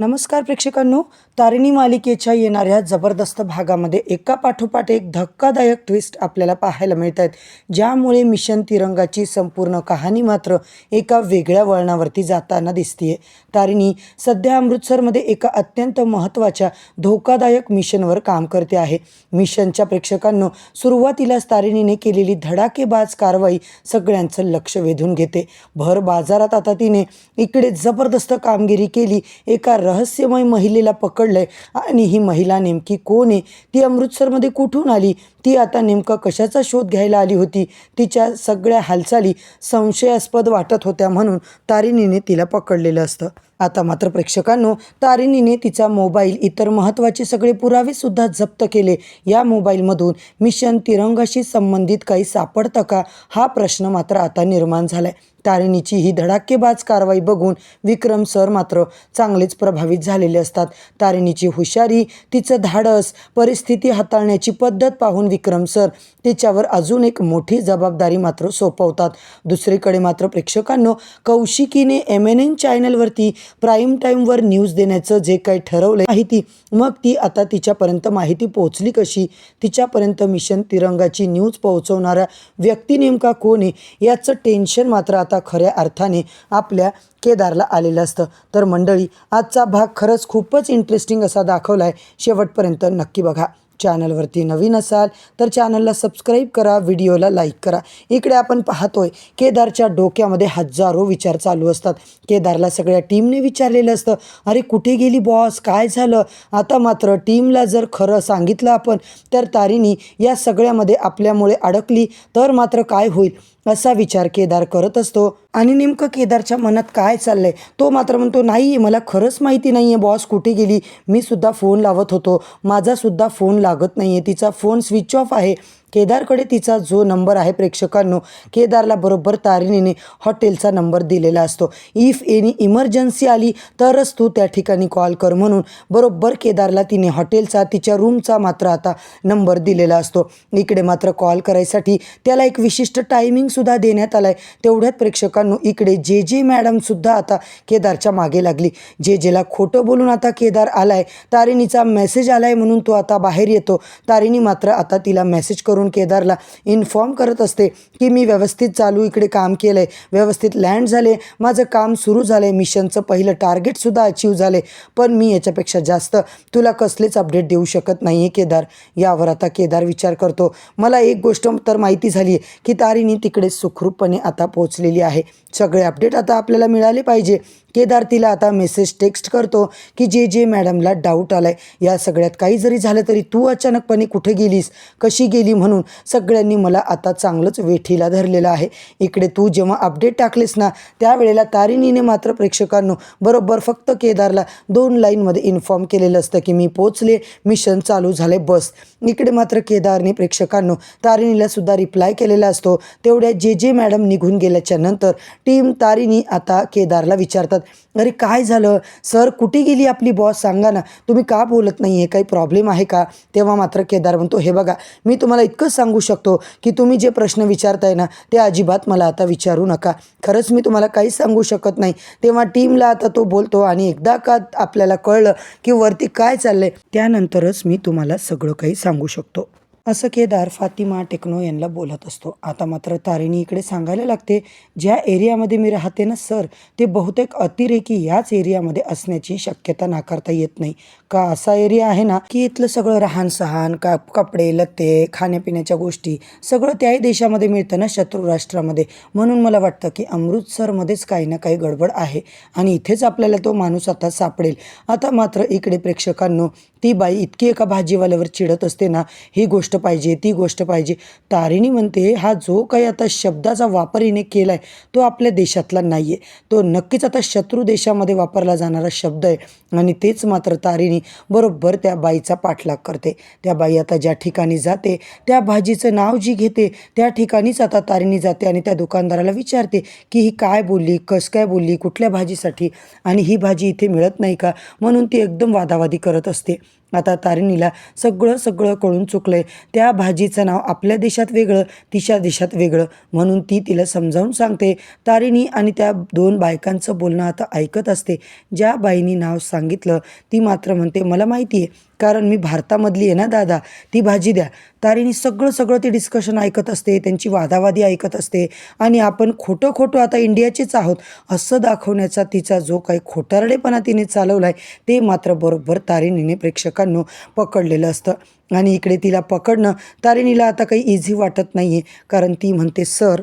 नमस्कार प्रेक्षकांनो, तारिणी मालिकेच्या येणाऱ्या जबरदस्त भागामध्ये एका पाठोपाठ एक धक्कादायक ट्विस्ट आपल्याला पाहायला मिळत आहेत, ज्यामुळे मिशन तिरंगाची संपूर्ण कहाणी मात्र एका वेगळ्या वळणावरती जाताना दिसतीये. तारिणी सध्या अमृतसरमध्ये एका अत्यंत महत्त्वाच्या धोकादायक मिशनवर काम करते आहे. मिशनच्या प्रेक्षकांनो, सुरुवातीलाच तारिणीने केलेली धडाकेबाज कारवाई सगळ्यांचं लक्ष वेधून घेते. भर बाजारात आता तिने इकडे जबरदस्त कामगिरी केली, एका रहस्यमय महिलेला पकडलंय आणि ही महिला नेमकी कोण आहे, ती अमृतसरमध्ये कुठून आली, ती आता नेमका कशाचा शोध घ्यायला आली होती, तिच्या सगळ्या हालचाली संशयास्पद वाटत होत्या म्हणून तारिणीने तिला पकडलेलं असतं. आता मात्र प्रेक्षकांनो, तारिणीने तिचा मोबाईल, इतर महत्त्वाचे सगळे पुरावेसुद्धा जप्त केले. या मोबाईलमधून मिशन तिरंगाशी संबंधित काही सापडतं का, हा प्रश्न मात्र आता निर्माण झालाय. तारिणीची ही धडाकेबाज कारवाई बघून विक्रम सर मात्र चांगलेच प्रभावित झालेले असतात. तारिणीची हुशारी, तिचं धाडस, परिस्थिती हाताळण्याची पद्धत पाहून विक्रम सर तिच्यावर अजून एक मोठी जबाबदारी मात्र सोपवतात. दुसरीकडे मात्र प्रेक्षकांनो, कौशिकीने MNN चॅनलवरती प्राईम टाईमवर न्यूज देण्याचं जे काही ठरवलं माहिती, मग ती आता तिच्यापर्यंत माहिती पोहोचली कशी, तिच्यापर्यंत मिशन तिरंगाची न्यूज पोहोचवणारा व्यक्ती नेमका कोण आहे, याचं टेन्शन मात्र आता खऱ्या अर्थाने आपल्या केदारला आलेलं असतं. तर मंडळी, आजचा भाग खरंच खूपच इंटरेस्टिंग असा दाखवला आहे, शेवटपर्यंत नक्की बघा. चॅनलवरती नवीन असाल तर चॅनलला सबस्क्राईब करा, व्हिडिओला लाईक करा. इकडे आपण पाहतोय केदारच्या डोक्यामध्ये हजारो विचार चालू असतात. केदारला सगळ्या टीमने विचारलेलं असतं, अरे कुठे गेली बॉस, काय झालं. आता मात्र टीमला जर खरं सांगितलं आपण, तर तारिणी या सगळ्यामध्ये आपल्यामुळे अडकली तर मात्र काय होईल, असा विचार केदार करत असतो. आणि नेमकं केदारच्या मनात काय चाललंय, तो मात्र म्हणतो, नाही मला खरंच माहिती नाही आहे बॉस कुठे गेली. मी सुद्धा फोन लावत होतो, माझा सुद्धा फोन लागत नाही आहे, तिचा फोन स्विच ऑफ आहे. केदारकडे तिचा जो नंबर आहे प्रेक्षकांनो, केदारला बरोबर तारिणीने हॉटेलचा नंबर दिलेला असतो. इफ एनी इमर्जन्सी आली तरच तू त्या ठिकाणी कॉल कर म्हणून बरोबर केदारला तिने हॉटेलचा, तिच्या रूमचा मात्र आता नंबर दिलेला असतो. इकडे मात्र कॉल करायसाठी त्याला एक विशिष्ट टायमिंगसुद्धा देण्यात आला आहे. तेवढ्यात प्रेक्षकांनो, इकडे जे मॅडमसुद्धा आता केदारच्या मागे लागली. जेला खोटं बोलून आता केदार आलाय, तारिणीचा मेसेज आलाय म्हणून तो आता बाहेर येतो. तारिणी मात्र आता तिला मेसेज करून केदारला इन्फॉर्म करत असते की मी व्यवस्थित चालू इकडे काम केलंय, व्यवस्थित लँड झाले, माझं काम सुरू झालंय, मिशनचं पहिलं टार्गेटसुद्धा अचीव झाले, पण मी याच्यापेक्षा जास्त तुला कसलेच अपडेट देऊ शकत नाही आहे केदार. यावर आता केदार विचार करतो, मला एक गोष्ट तर माहिती झाली आहे की तारिणी तिकडे सुखरूपपणे आता पोहोचलेली आहे. सगळे अपडेट आता आपल्याला मिळाले पाहिजे. केदार तिला आता मेसेज टेक्स्ट करतो की जे मॅडमला डाऊट आलाय, या सगळ्यात काही जरी झालं तरी तू अचानकपणे कुठे गेलीस, कशी गेली, म्हणून सगळ्यांनी मला आता चांगलंच वेठीला धरलेलं आहे. इकडे तू जेव्हा अपडेट टाकलेस ना, त्यावेळेला तारिणीने मात्र प्रेक्षकांनो बरोबर फक्त केदारला 2 लाईनमध्ये इन्फॉर्म केलेलं असतं की मी पोचले, मिशन चालू झाले, बस. इकडे मात्र केदारने प्रेक्षकांनो तारिणीला सुद्धा रिप्लाय केलेला असतो. तेवढ्या जे मॅडम निघून गेल्याच्या नंतर टीम तारिणी आता केदारला विचारतात, अरे काय झालं सर, कुठे गेली आपली बॉस, सांगा ना, तुम्ही का बोलत नाही आहे, काही प्रॉब्लेम आहे का. तेव्हा मात्र केदार म्हणतो, हे बघा, मी तुम्हाला इतकंच सांगू शकतो की तुम्ही जे प्रश्न विचारताय ना, ते अजिबात मला आता विचारू नका, खरंच मी तुम्हाला काहीच सांगू शकत नाही. तेव्हा टीमला आता तो बोलतो, आणि एकदा का आपल्याला कळलं की वरती काय चाललंय, त्यानंतरच मी तुम्हाला सगळं काही सांगू शकतो, असं केदार फातिमा टेक्नो यांना बोलत असतो. आता मात्र तारिणी इकडे सांगायला लागते, ज्या एरियामध्ये मी राहते ना सर, ते बहुतेक अतिरेकी याच एरियामध्ये असण्याची शक्यता नाकारता येत नाही. का असा एरिया आहे ना की इथलं सगळं राहणसहान, कपडे लत्ते, खाण्यापिण्याच्या गोष्टी सगळं त्याही देशामध्ये मिळतं ना, शत्रू राष्ट्रामध्ये. म्हणून मला वाटतं की अमृतसरमध्येच काही ना काही गडबड आहे आणि इथेच आपल्याला तो माणूस आता सापडेल. आता मात्र इकडे प्रेक्षकांनो, ती बाई इतकी एका भाजीवाल्यावर चिडत असते ना, ही गोष्ट पाहिजे, ती गोष्ट पाहिजे. तारिणी म्हणते, हा जो काही आता शब्दाचा वापर हिने केला आहे तो आपल्या देशातला नाही आहे, तो नक्कीच आता शत्रू देशामध्ये वापरला जाणारा शब्द आहे. आणि तेच मात्र तारिणी बरोबर त्या बाईचा पाठलाग करते. त्या बाई आता ज्या ठिकाणी जाते, त्या भाजीचं नाव जी घेते त्या ठिकाणीच आता तारिणी जाते आणि त्या दुकानदाराला विचारते की ही काय बोलली, कसं काय बोलली, कुठल्या भाजीसाठी, आणि ही भाजी इथे मिळत नाही का, म्हणून ती एकदम वादावादी करत असते. आता तारिणीला सगळं सगळं कळून चुकलंय. त्या भाजीचं नाव आपल्या देशात वेगळं, तिच्या देशात वेगळं, म्हणून ती तिला समजावून सांगते. तारिणी आणि त्या 2 बायकांचं बोलणं आता ऐकत असते. ज्या बाईनी नाव सांगितलं ती मात्र म्हणते, मला माहिती आहे, कारण मी भारतामधली आहे ना दादा, ती भाजी द्या. तारिणी सगळं ते डिस्कशन ऐकत असते, त्यांची वादावादी ऐकत असते आणि आपण खोटं आता इंडियाचेच आहोत असं दाखवण्याचा तिचा जो काही खोटारडेपणा तिने चालवला आहे ते मात्र बरोबर तारिणीने प्रेक्षकांनो पकडलेलं असतं. आणि इकडे तिला पकडणं तारिणीला आता काही इझी वाटत नाही आहे, कारण ती म्हणते, सर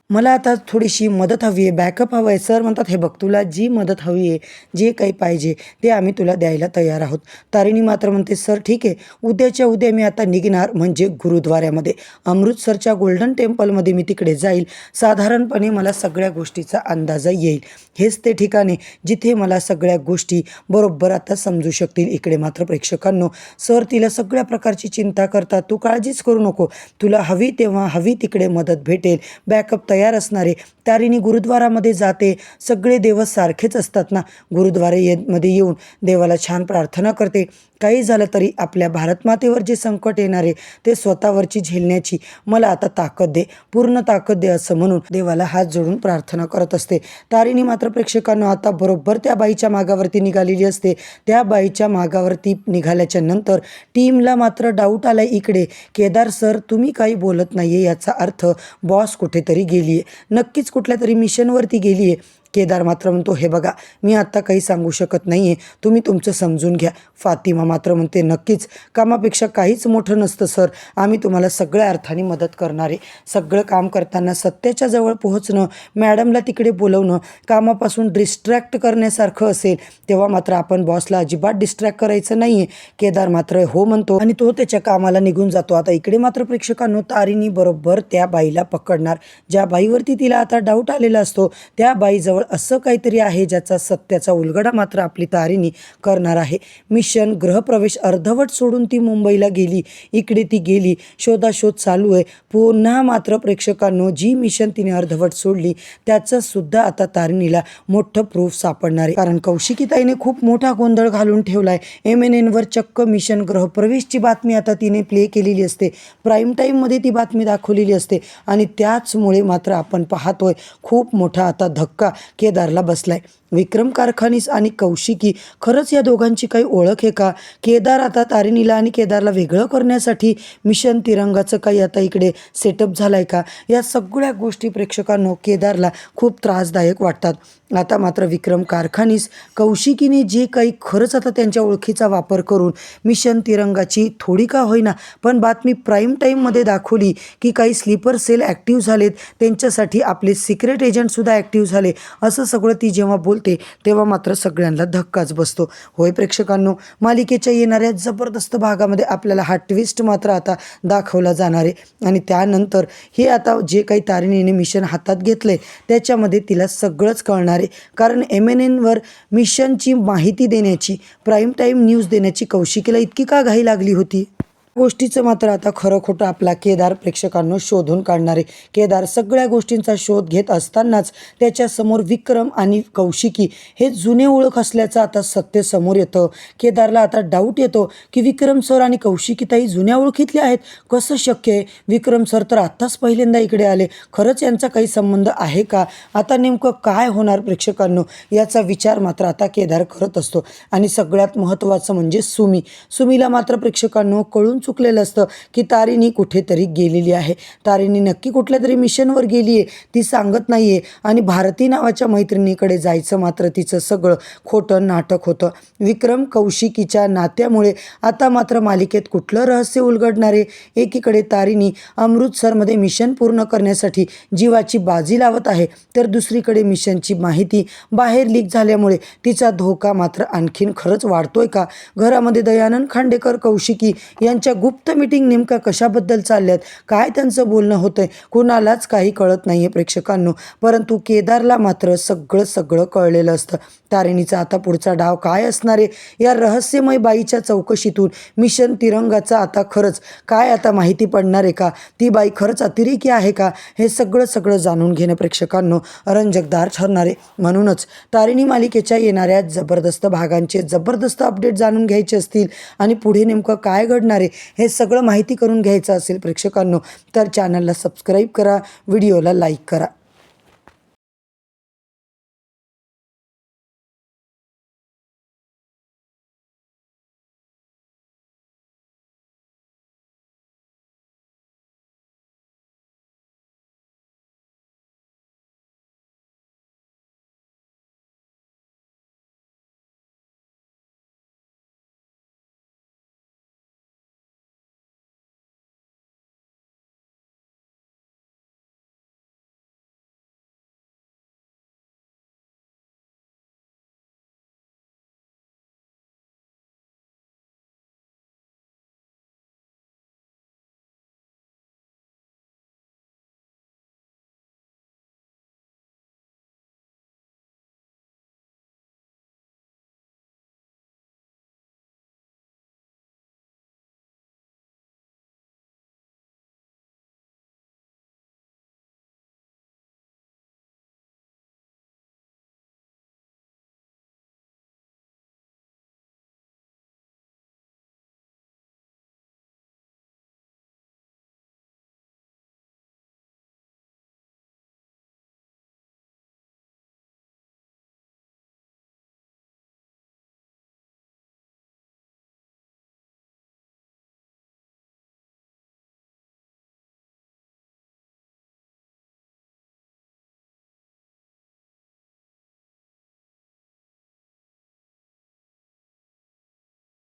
मला आता थोडीशी मदत हवी आहे, बॅकअप हवं आहे. सर म्हणतात, हे बघ, तुला जी मदत हवी आहे, जे काही पाहिजे ते आम्ही तुला द्यायला तयार आहोत. तारिणी मात्र म्हणते, सर ठीक आहे, उद्याच्या उद्या मी आता निघणार, म्हणजे गुरुद्वाऱ्यामध्ये, अमृतसरच्या गोल्डन टेम्पलमध्ये मी तिकडे जाईल. साधारणपणे मला सगळ्या गोष्टीचा अंदाज येईल. हेच ते ठिकाण आहे जिथे मला सगळ्या गोष्टी बरोबर आता समजू शकतील. इकडे मात्र प्रेक्षकांनो, सर तिला सगळ्या प्रकारची चिंता करतात. तू काळजीच करू नको, तुला हवी तेव्हा हवी तिकडे मदत भेटेल, बॅकअप तयार असणारे. तारिणी गुरुद्वारामध्ये जाते. सगळे दिवस सारखेच असतात ना, मध्ये येऊन देवाला छान प्रार्थना करते. काही झालं तरी आपल्या भारतमातेवर जे संकट येणार आहे ते स्वतःवरची झेलण्याची मला आता ताकद दे, पूर्ण ताकद दे, असं म्हणून देवाला हात जोडून प्रार्थना करत असते. तारिणी मात्र प्रेक्षकांना आता बरोबर त्या बाईच्या मागावरती निघालेली असते. त्या बाईच्या मागावरती निघाल्याच्या नंतर टीमला मात्र डाऊट आलाय. इकडे केदार सर, तुम्ही काही बोलत नाहीये, याचा अर्थ बॉस कुठेतरी गेली आहे, नक्कीच कुठल्या तरी मिशनवरती गेली आहे. केदार मात्र म्हणतो, हे बघा, मी आत्ता काही सांगू शकत नाही आहे, तुम्ही तुमचं समजून घ्या. फातिमा मात्र म्हणते, नक्कीच, कामापेक्षा काहीच मोठं नसतं सर, आम्ही तुम्हाला सगळ्या अर्थाने मदत करणार आहे. सगळं काम करताना सत्याच्या जवळ पोहोचणं, मॅडमला तिकडे बोलवणं कामापासून डिस्ट्रॅक्ट करण्यासारखं असेल, तेव्हा मात्र आपण बॉसला अजिबात डिस्ट्रॅक्ट करायचं नाही आहे. केदार मात्र हो म्हणतो आणि तो त्याच्या कामाला निघून जातो. आता इकडे मात्र प्रेक्षकांनो, तारिणी बरोबर त्या बाईला पकडणार, ज्या बाईवरती तिला आता डाऊट आलेला असतो. त्या बाईजवळ असं काहीतरी आहे ज्याचा सत्याचा उलगडा मात्र आपली तारिणी करणार आहे. मिशन गृहप्रवेश अर्धवट सोडून ती मुंबईला गेली. इकडे ती गेली, शोधाशोध चालू आहे. पुन्हा मात्र प्रेक्षकांनो, जी मिशन तिने अर्धवट सोडली त्याचं सुद्धा आता तारिणीला मोठं प्रूफ सापडणार आहे. कारण कौशिकीताईने खूप मोठा गोंधळ घालून ठेवलाय. MNNवर चक्क मिशन गृहप्रवेशची बातमी आता तिने प्ले केलेली असते, प्राईम टाईममध्ये ती बातमी दाखवलेली असते आणि त्याचमुळे मात्र आपण पाहतोय खूप मोठा आता धक्का केदारला बसलाय. विक्रम कारखानीस आणि कौशिकी, खरंच या दोघांची काही ओळख आहे का? केदार आता तारिणीला आणि केदारला वेगळं करण्यासाठी मिशन तिरंगाचं काही आता इकडे सेटअप झालाय का? या सगळ्या गोष्टी प्रेक्षकांनो केदारला खूप त्रासदायक वाटतात. आता मात्र विक्रम कारखानीस, कौशिकीने जे काही खरंच आता त्यांच्या ओळखीचा वापर करून मिशन तिरंगाची थोडी का होईना पण बातमी प्राईम टाईममध्ये दाखवली की काही स्लीपर सेल ॲक्टिव्ह झालेत, त्यांच्यासाठी आपले सिक्रेट एजंटसुद्धा ॲक्टिव्ह झाले, असं सगळं ती जेव्हा बोलते तेव्हा मात्र सगळ्यांना धक्काच बसतो. होय प्रेक्षकांनो, मालिकेच्या येणाऱ्या जबरदस्त भागामध्ये आपल्याला हा ट्विस्ट मात्र आता दाखवला जाणार आहे आणि त्यानंतर हे आता जे काही तारिणीने मिशन हातात घेतलंय त्याच्यामध्ये तिला सगळंच कळणार आहे. कारण MNNवर मिशनची माहिती देण्याची, प्राईम टाईम न्यूज देण्याची कौशिकीला इतकी का घाई लागली होती? गोष्टीचं मात्र आता खरं खोटं आपला केदार प्रेक्षकांनो शोधून काढणारे. केदार सगळ्या गोष्टींचा शोध घेत असतानाच त्याच्यासमोर विक्रम आणि कौशिकी हे जुने ओळख असल्याचं आता सत्य समोर येतं. केदारला आता डाऊट येतो की विक्रम सर आणि कौशिकीताई जुन्या ओळखीतले आहेत, कसं शक्य आहे? विक्रम सर तर आत्ताच पहिल्यांदा इकडे आले, खरंच यांचा काही संबंध आहे का? आता नेमकं काय होणार प्रेक्षकांनो, याचा विचार मात्र आता केदार करत असतो. आणि सगळ्यात महत्त्वाचं म्हणजे सुमीला मात्र प्रेक्षकांनो कळून चुकलेलं असतं की तारिणी कुठेतरी गेलेली आहे. तारिणी नक्की कुठल्या तरी मिशनवर गेली आहे, ती सांगत नाही आहे आणि भारती नावाच्या मैत्रिणीकडे जायचं मात्र तिचं सगळं खोटं नाटक होतं. विक्रम कौशिकीच्या नात्यामुळे आता मात्र मालिकेत कुठलं रहस्य उलगडणार आहे? एकीकडे तारिणी अमृतसरमध्ये मिशन पूर्ण करण्यासाठी जीवाची बाजी लावत आहे, तर दुसरीकडे मिशनची माहिती बाहेर लीक झाल्यामुळे तिचा धोका मात्र आणखीन खरंच वाढतोय का? घरामध्ये दयानंद खांडेकर कौशिकी यांच्या गुप्त मीटिंग नेमका कशाबद्दल चालल्यात, काय त्यांचं बोलणं होतंय, कुणालाच काही कळत नाहीये प्रेक्षकांनो. परंतु केदारला मात्र सगळं कळलेलं असतं. तारिणीचा आता पुढचा डाव काय असणार आहे, या रहस्यमय बाईच्या चौकशीतून मिशन तिरंगाचा आता खरंच काय आता माहिती पडणार आहे का, ती बाई खरंच अतिरेकी आहे का, हे सगळं जाणून घेणं प्रेक्षकांनो रंजकदार ठरणार आहे. म्हणूनच तारिणी मालिकेच्या येणाऱ्या जबरदस्त भागांचे जबरदस्त अपडेट जाणून घ्यायचे असतील आणि पुढे नेमकं काय घडणार आहे हे सगळं माहिती करून घ्यायचं असेल प्रेक्षकांनो, तर चॅनलला सबस्क्राईब करा, व्हिडिओला लाईक करा.